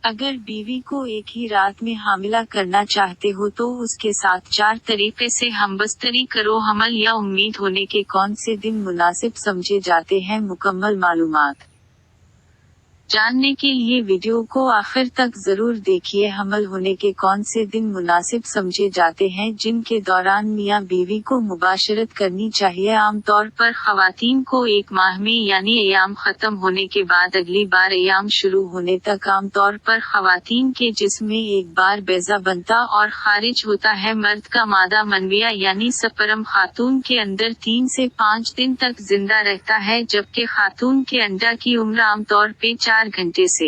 अगर बीवी को एक ही रात में हामिला करना चाहते हो तो उसके साथ 4 तरीके से हमबस्तरी करो। हमल या उम्मीद होने के कौन से दिन मुनासिब समझे जाते हैं? मुकम्मल मालूमात जानने के लिए वीडियो को आखिर तक जरूर देखिए। हमल होने के कौन से दिन मुनासिब समझे जाते हैं जिनके दौरान मियां बीवी को मुबाशरत करनी चाहिए? आमतौर पर खवातीन को एक माह में यानी अयाम खत्म होने के बाद अगली बार अयाम शुरू होने तक आमतौर पर खवातीन के जिस्म में एक बार बेजा बनता और खारिज होता है। मर्द का मादा मनविया यानी स्पर्म खातून के अंदर 3 से 5 दिन तक जिंदा रहता है, जबकि खातून के अंडा की उम्र आमतौर पे 4 घंटे से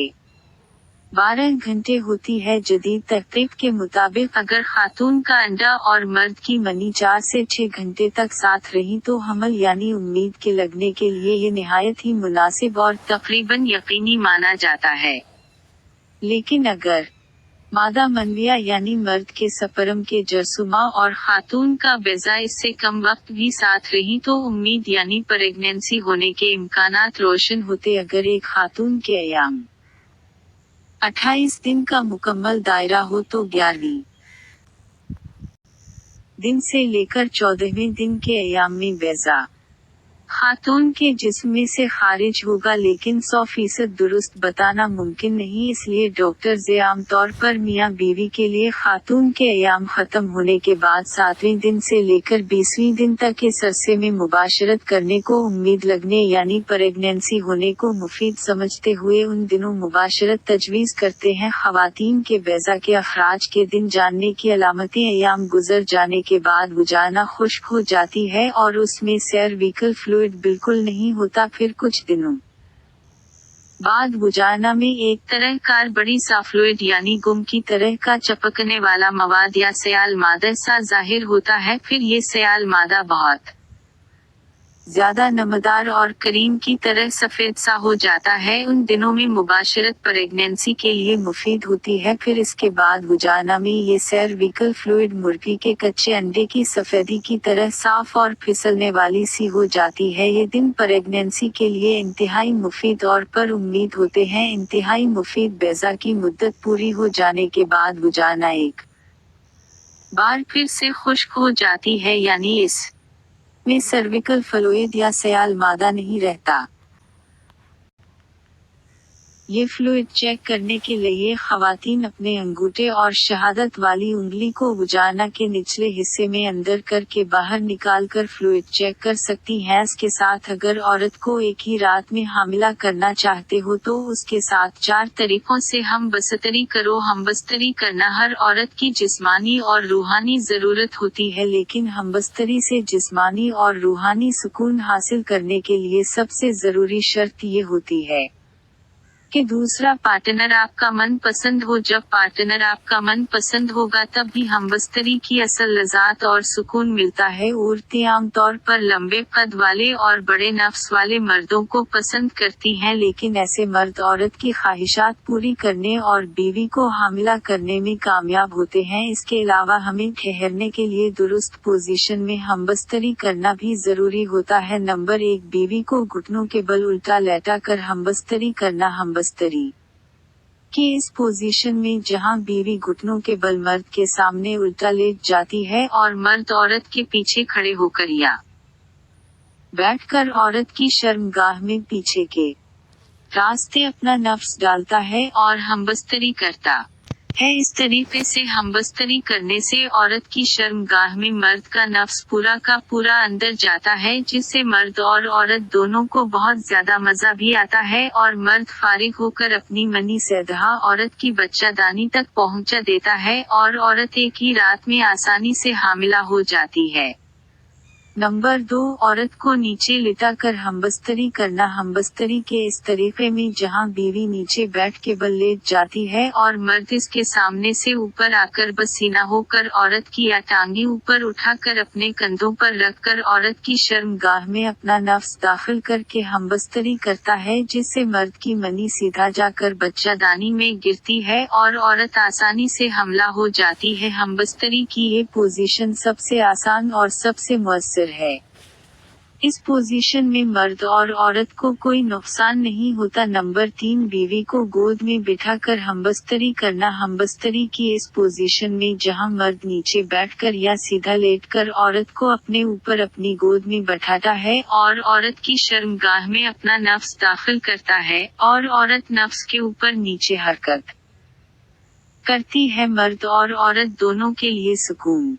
12 घंटे होती है। जदीद तहकीक के मुताबिक अगर खातून का अंडा और मर्द की मनी 4 से 6 घंटे तक साथ रही तो हमल यानी उम्मीद के लगने के लिए ये निहायत ही मुनासिब और तकरीबन यकीनी माना जाता है। लेकिन अगर मादा मनविया यानी मर्द के स्पर्म के जरसूमा और खातून का बेजा इससे कम वक्त भी साथ रही तो उम्मीद यानी प्रेगनेंसी होने के इम्कानात रोशन होते। अगर एक खातून के अयाम 28 दिन का मुकम्मल दायरा हो तो 11वें दिन से लेकर 14वें दिन के अयाम में बेजा खातून के जिस्म में से खारिज होगा, लेकिन 100% दुरुस्त बताना मुमकिन नहीं। इसलिए डॉक्टर्स आमतौर पर मियां बीवी के लिए खातून के अयाम खत्म होने के बाद 7वें दिन से लेकर 20वें दिन तक इस अरसे में मुबाशरत करने को उम्मीद लगने यानी प्रेगनेंसी होने को मुफीद समझते हुए उन दिनों मुबाशरत तजवीज़ करते हैं। खवातीन के बेजा के अखराज के दिन जानने की अलामतें अयाम गुजर जाने के बाद वजाना खुश्क हो जाती है और उसमें सर्विकल फ्लूइड बिल्कुल नहीं होता। फिर कुछ दिनों बाद वजाना में एक तरह का बड़ी सा फ्लूइड यानी गुम की तरह का चपकने वाला मवाद या सयाल मादा सा जाहिर होता है। फिर ये सयाल मादा बहुत ज्यादा नमदार और करीम की तरह सफेद सा हो जाता है। उन दिनों में मुबाशरत प्रेगनेंसी के लिए मुफीद होती है। फिर इसके बाद वजाना में ये सर्विकल फ्लूइड मुर्गी के कच्चे अंडे की सफेदी की तरह साफ और फिसलने वाली सी हो जाती है। ये दिन प्रेगनेंसी के लिए इंतहाई मुफीद और पर उम्मीद होते हैं। इंतहाई मुफीद बेजा की मुद्दत पूरी हो जाने के बाद वजाना एक बार फिर से खुश्क हो जाती है, यानी इस में सर्विकल फ्लूइड या सयाल मादा नहीं रहता। ये फ्लूइड चेक करने के लिए खवातीन अपने अंगूठे और शहादत वाली उंगली को वजाना के निचले हिस्से में अंदर करके बाहर निकालकर फ्लूइड चेक कर सकती हैं। इसके साथ अगर औरत को एक ही रात में हामिला करना चाहते हो तो उसके साथ 4 तरीकों से हमबस्तरी करो। हमबस्तरी करना हर औरत की जिस्मानी और रूहानी जरूरत होती है, लेकिन हमबस्तरी से जिस्मानी और रूहानी सुकून हासिल करने के लिए सबसे जरूरी शर्त ये होती है कि दूसरा पार्टनर आपका मन पसंद हो। जब पार्टनर आपका मन पसंद होगा तब भी हमबस्तरी की असल लज़्ज़त और सुकून मिलता है। औरतें आमतौर पर लंबे कद वाले और बड़े नफ्स वाले मर्दों को पसंद करती हैं, लेकिन ऐसे मर्द औरत की ख्वाहिशात पूरी करने और बीवी को हामिला करने में कामयाब होते हैं। इसके अलावा हमें ठहरने के लिए दुरुस्त पोजीशन में हमबस्तरी करना भी जरूरी होता है। नंबर 1, बीवी को घुटनों के बल उल्टा लेटा कर हमबस्तरी करना। हमबस्तरी की इस पोजीशन में जहां बीवी घुटनों के बल मर्द के सामने उल्टा लेट जाती है और मर्द औरत के पीछे खड़े होकर या बैठकर औरत की शर्मगाह में पीछे के रास्ते अपना नफ्स डालता है और हमबस्तरी करता है। इस तरीके से हमबस्तरी करने से औरत की शर्मगाह में मर्द का नफ्स पूरा का पूरा अंदर जाता है, जिससे मर्द और औरत दोनों को बहुत ज्यादा मजा भी आता है और मर्द फारिग होकर अपनी मनी सैदहा औरत की बच्चादानी तक पहुंचा देता है और औरत एक ही रात में आसानी से हामिला हो जाती है। नंबर 2, औरत को नीचे लिटा कर हमबस्तरी करना। हमबस्तरी के इस तरीके में जहां बीवी नीचे बैठ के बल लेट जाती है और मर्द इसके सामने से ऊपर आकर बसीना होकर औरत की या टांगी ऊपर उठाकर अपने कंधों पर रखकर औरत की शर्मगाह में अपना नफ्स दाखिल करके हमबस्तरी करता है, जिससे मर्द की मनी सीधा जाकर बच्चादानी में गिरती है और औरत आसानी से हमला हो जाती है। हमबस्तरी की ये पोजीशन सबसे आसान और सबसे मुअस्सर है। इस पोजीशन में मर्द और औरत को कोई नुकसान नहीं होता। नंबर 3, बीवी को गोद में बिठाकर हमबस्तरी करना। हमबस्तरी की इस पोजीशन में जहां मर्द नीचे बैठकर या सीधा लेटकर औरत को अपने ऊपर अपनी गोद में बैठाता है और औरत की शर्मगाह में अपना नफ्स दाखिल करता है और औरत नफ्स के ऊपर नीचे हरकत करती है, मर्द और औरत दोनों के लिए सुकून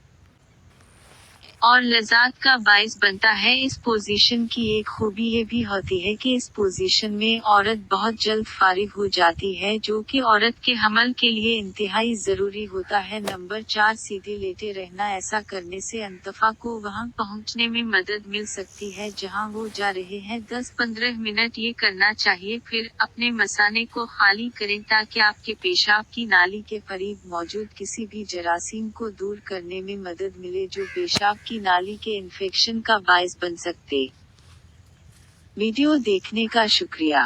और लज़्ज़त का बाइस बनता है। इस पोजीशन की एक खूबी ये भी होती है कि इस पोजीशन में औरत बहुत जल्द फारिग हो जाती है, जो कि औरत के हमल के लिए इंतहाई ज़रूरी होता है। नंबर 4, सीधे लेटे रहना। ऐसा करने से अंतफ़ा को वहां पहुंचने में मदद मिल सकती है जहां वो जा रहे हैं। 10-15 मिनट ये करना चाहिए। फिर अपने मसाने को खाली करें ताकि आपके पेशाब की नाली के करीब मौजूद किसी भी जरासीम को दूर करने में मदद मिले जो पेशाब की नाली के इन्फेक्शन का बायस बन सकते। वीडियो देखने का शुक्रिया।